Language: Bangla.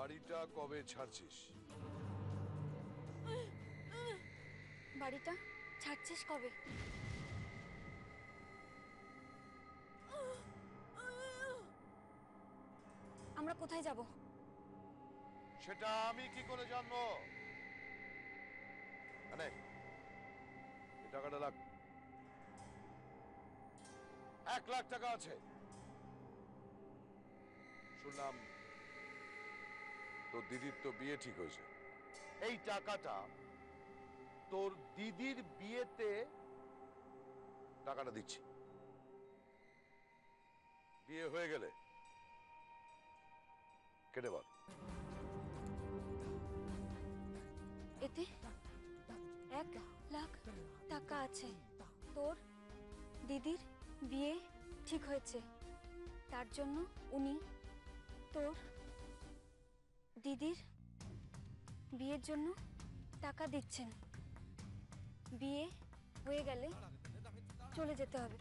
বাড়িটা কবে ছাড়ছিস? বাড়িটা ছাড়ছিস কবে? আমরা কোথায় যাব? সেটা আমি কি করে জানবো? মানে এই টাকাটা লাগ, 1,00,000 টাকা আছে। শুনলাম তোর দিদির তো বিয়ে ঠিক হয়েছে। এই টাকাটা তোর দিদির বিয়েতে টাকাটা দিচ্ছি। বিয়ে হয়ে গেলে কেটে বল। এতে 1,00,000 টাকা আছে। তোর দিদির বিয়ে ঠিক হয়েছে, তার জন্য উনি তোর দিদির বিয়ের জন্য টাকা দিচ্ছেন। বিয়ে হয়ে গেলে চলে যেতে হবে।